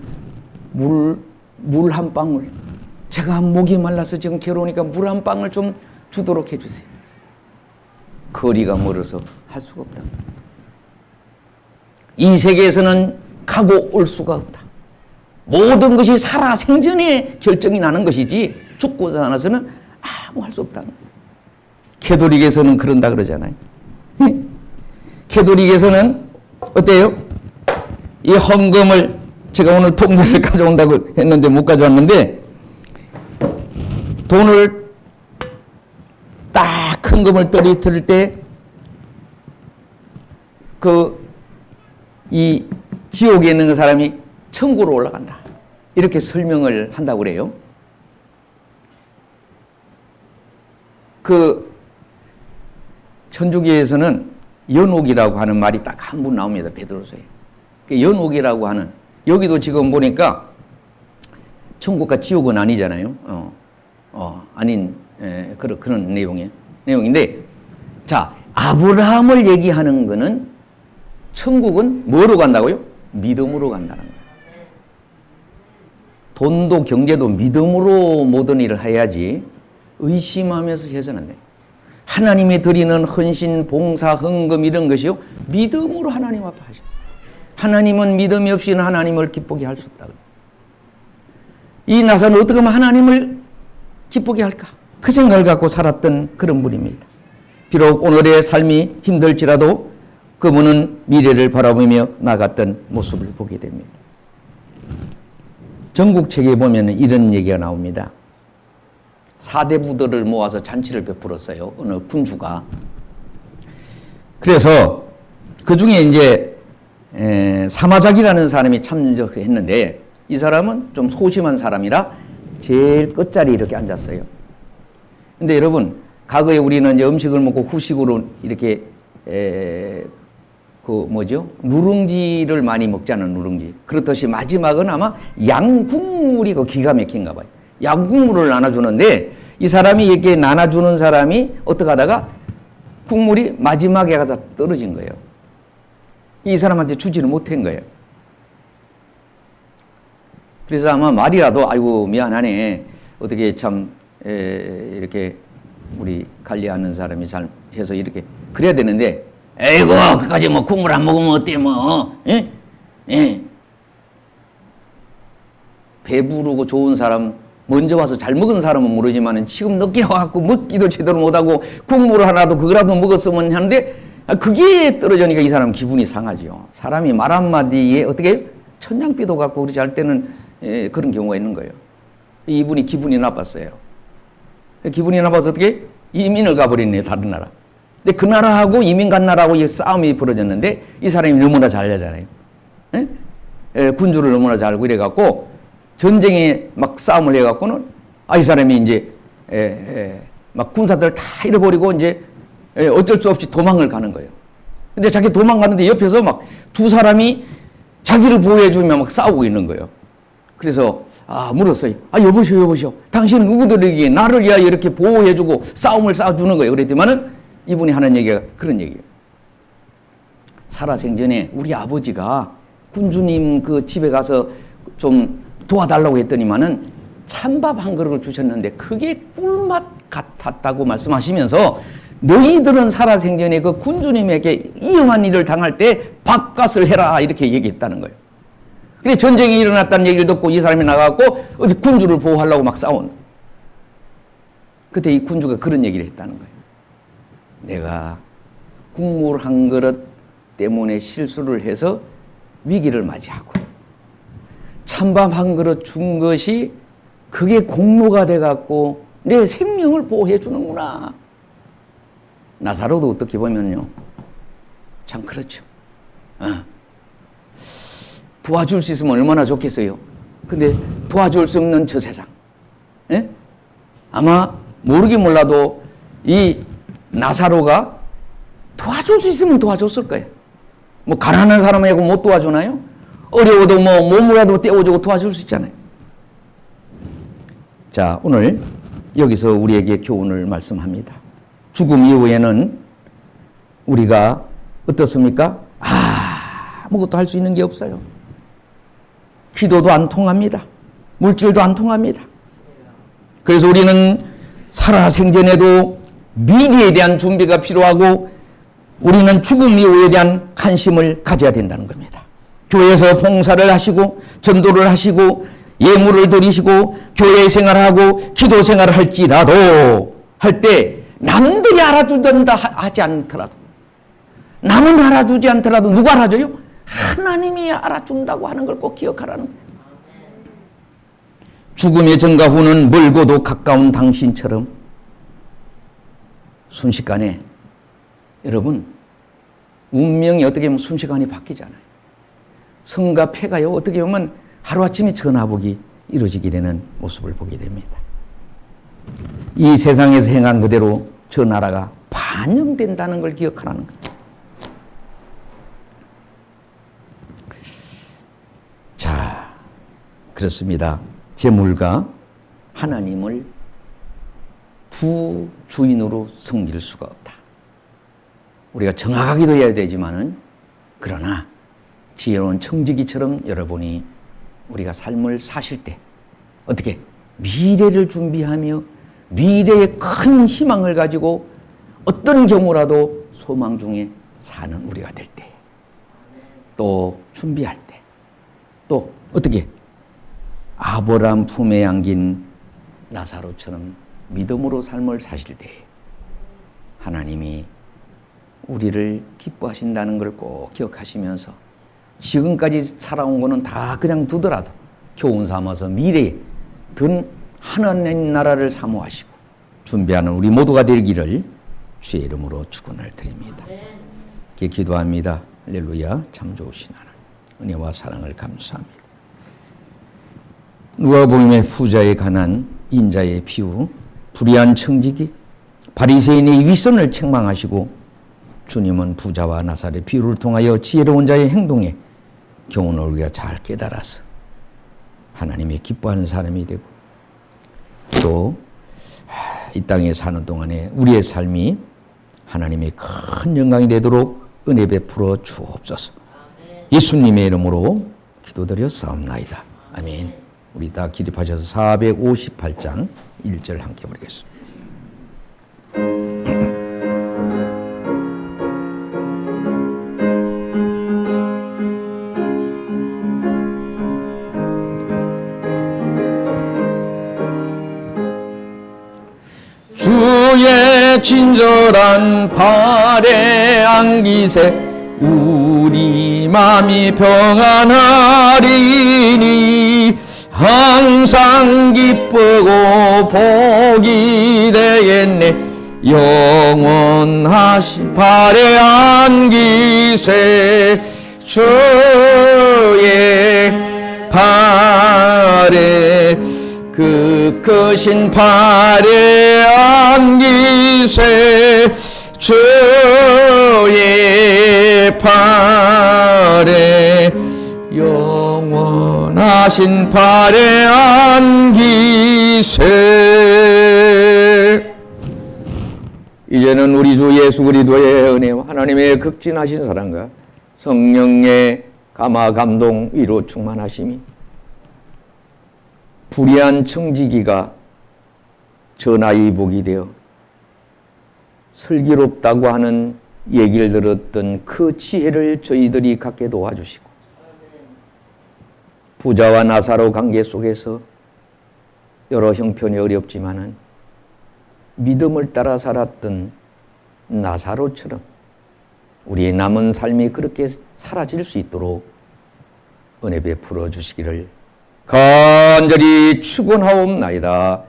물 한 방울, 제가 목이 말라서 지금 괴로우니까 물 한 방울 좀 주도록 해주세요. 거리가 멀어서 할 수가 없다. 이 세계에서는 가고 올 수가 없다. 모든 것이 살아 생전에 결정이 나는 것이지 죽고 나서는 아무 할 수 없다. 캐톨릭에서는 그런다 그러잖아요. 캐톨릭에서는 어때요? 이 헌금을, 제가 오늘 통계를 가져온다고 했는데 못 가져왔는데, 돈을 딱 헌금을 들을 때 이 지옥에 있는 그 사람이 천국으로 올라간다, 이렇게 설명을 한다고 그래요. 천주교에서는 연옥이라고 하는 말이 딱 한 분 나옵니다. 베드로서에. 연옥이라고 하는, 여기도 지금 보니까 천국과 지옥은 아니잖아요. 아닌 그런 내용인데, 자, 아브라함을 얘기하는 거는 천국은 뭐로 간다고요? 믿음으로 간다는 거예요. 돈도 경제도 믿음으로 모든 일을 해야지 의심하면서 해서는 안 돼요. 하나님이 드리는 헌신, 봉사, 헌금 이런 것이요, 믿음으로 하나님 앞에 하셔. 하나님은 믿음이 없이는 하나님을 기쁘게 할 수 없다. 이 나사는 어떻게 하면 하나님을 기쁘게 할까? 그 생각을 갖고 살았던 그런 분입니다. 비록 오늘의 삶이 힘들지라도 그분은 미래를 바라보며 나갔던 모습을 보게 됩니다. 전국책에 보면 이런 얘기가 나옵니다. 4대 부들을 모아서 잔치를 베풀었어요. 어느 군주가. 그래서 그 중에 이제 사마작이라는 사람이 참석했는데 이 사람은 좀 소심한 사람이라 제일 끝자리에 이렇게 앉았어요. 근데 여러분, 과거에 우리는 이제 음식을 먹고 후식으로 이렇게 누룽지를 많이 먹잖아요, 누룽지. 그렇듯이 마지막은 아마 양국물이 기가 막힌가 봐요. 양국물을 나눠주는데 이 사람이 이렇게 나눠주는 사람이 어떻게 하다가 국물이 마지막에 가서 떨어진 거예요. 이 사람한테 주지를 못한 거예요. 그래서 아마 말이라도 아이고 미안하네. 어떻게 참 이렇게 우리 관리하는 사람이 잘 해서 이렇게 그래야 되는데 에이고 그까지 뭐 국물 안 먹으면 어때 뭐 예? 예. 배부르고 좋은 사람 먼저 와서 잘 먹은 사람은 모르지만 지금 늦게 와갖고 먹기도 제대로 못하고 국물 하나도 그거라도 먹었으면 하는데 그게 떨어지니까 이 사람 기분이 상하죠. 사람이 말 한마디에 어떻게 천냥비도 갖고 그러지 할 때는 그런 경우가 있는 거예요. 이분이 기분이 나빴어요. 기분이 나빠서 어떻게 이민을 가버렸네, 다른 나라. 근데 그 나라하고 이민 간 나라하고 이 싸움이 벌어졌는데 이 사람이 너무나 잘 알잖아요. 군주를 너무나 잘 알고 이래갖고 전쟁에 막 싸움을 해갖고는 이 사람이 이제 막 군사들 다 잃어버리고 이제 어쩔 수 없이 도망을 가는 거예요. 근데 자기 도망가는데 옆에서 막 두 사람이 자기를 보호해주며 막 싸우고 있는 거예요. 그래서 물었어요. 여보시오. 당신 누구들에게 나를 위하여 이렇게 보호해주고 싸움을 싸워주는 거예요. 그랬더니만은 이분이 하는 얘기가 그런 얘기예요. 살아생전에 우리 아버지가 군주님 그 집에 가서 좀 도와달라고 했더니만은 찬밥 한 그릇을 주셨는데 그게 꿀맛 같았다고 말씀하시면서 너희들은 살아생전에 그 군주님에게 이용한 일을 당할 때 밥값을 해라 이렇게 얘기했다는 거예요. 그래 전쟁이 일어났다는 얘기를 듣고 이 사람이 나가고 어디 군주를 보호하려고 막 싸운. 그때 이 군주가 그런 얘기를 했다는 거예요. 내가 국물 한 그릇 때문에 실수를 해서 위기를 맞이하고 찬밥 한 그릇 준 것이 그게 공로가 돼갖고 내 생명을 보호해 주는구나. 나사로도 어떻게 보면요. 참 그렇죠. 도와줄 수 있으면 얼마나 좋겠어요. 근데 도와줄 수 없는 저 세상. 예? 아마 모르긴 몰라도 이 나사로가 도와줄 수 있으면 도와줬을 거예요. 뭐 가난한 사람에게 못 도와주나요? 어려워도 뭐 몸이라도 떼어주고 도와줄 수 있잖아요. 자, 오늘 여기서 우리에게 교훈을 말씀합니다. 죽음 이후에는 우리가 어떻습니까? 아무것도 할 수 있는 게 없어요. 기도도 안 통합니다. 물질도 안 통합니다. 그래서 우리는 살아생전에도 미래에 대한 준비가 필요하고 우리는 죽음 이후에 대한 관심을 가져야 된다는 겁니다. 교회에서 봉사를 하시고 전도를 하시고 예물을 드리시고 교회 생활하고 기도 생활을 할지라도 할 때 남들이 알아주던다 하지 않더라도 남은 알아주지 않더라도 누가 알아줘요? 하나님이 알아준다고 하는 걸 꼭 기억하라는 거예요. 죽음의 전과 후는 멀고도 가까운 당신처럼 순식간에 여러분 운명이 어떻게 보면 순식간에 바뀌잖아요. 성과 폐가요 어떻게 보면 하루아침에 전화복이 이루어지게 되는 모습을 보게 됩니다. 이 세상에서 행한 그대로 저 나라가 반영된다는 걸 기억하라는 거예요. 자, 그렇습니다. 재물과 하나님을 두 주인으로 섬길 수가 없다. 우리가 정확하게도 해야 되지만은 그러나 지혜로운 청지기처럼 여러분이 우리가 삶을 사실 때 어떻게 미래를 준비하며 미래의 큰 희망을 가지고 어떤 경우라도 소망 중에 사는 우리가 될 때 또 준비할 때 또 어떻게 아브라함 품에 안긴 나사로처럼 믿음으로 삶을 사실 때 하나님이 우리를 기뻐하신다는 걸 꼭 기억하시면서 지금까지 살아온 거는 다 그냥 두더라도 교훈 삼아서 미래에 든 하나님 나라를 사모하시고 준비하는 우리 모두가 되기를 주의 이름으로 축원을 드립니다. 이렇게 기도합니다. 할렐루야. 참 좋으신 하나님 은혜와 사랑을 감사합니다. 누가복음의 부자에 관한 인자의 비유, 불의한 청지기, 바리새인의 윗선을 책망하시고 주님은 부자와 나사렛의 비유를 통하여 지혜로운 자의 행동에 교훈을 우리가 잘 깨달아서 하나님이 기뻐하는 사람이 되고 또 이 땅에 사는 동안에 우리의 삶이 하나님의 큰 영광이 되도록 은혜 베풀어 주옵소서. 예수님의 이름으로 기도드렸사옵나이다. 아멘. 우리 다 기립하셔서 458장 1절 함께 보겠습니다. 주의 친절한 발에 안기세 우리 맘이 평안하리니 항상 기쁘고 복이 되겠네 영원하신 발에 안기세 주의 발에 그 크신 발에 안기세 주의 발에 영원하신 발에 안기세. 이제는 우리 주 예수 그리스도의 은혜와 하나님의 극진하신 사랑과 성령의 감화 감동 위로 충만하심이 불의한 청지기가 전화위복이 되어 슬기롭다고 하는 얘기를 들었던 그 지혜를 저희들이 갖게 도와주시고 부자와 나사로 관계 속에서 여러 형편이 어렵지만은 믿음을 따라 살았던 나사로처럼 우리의 남은 삶이 그렇게 사라질 수 있도록 은혜 베풀어 주시기를 간절히 축원하옵나이다.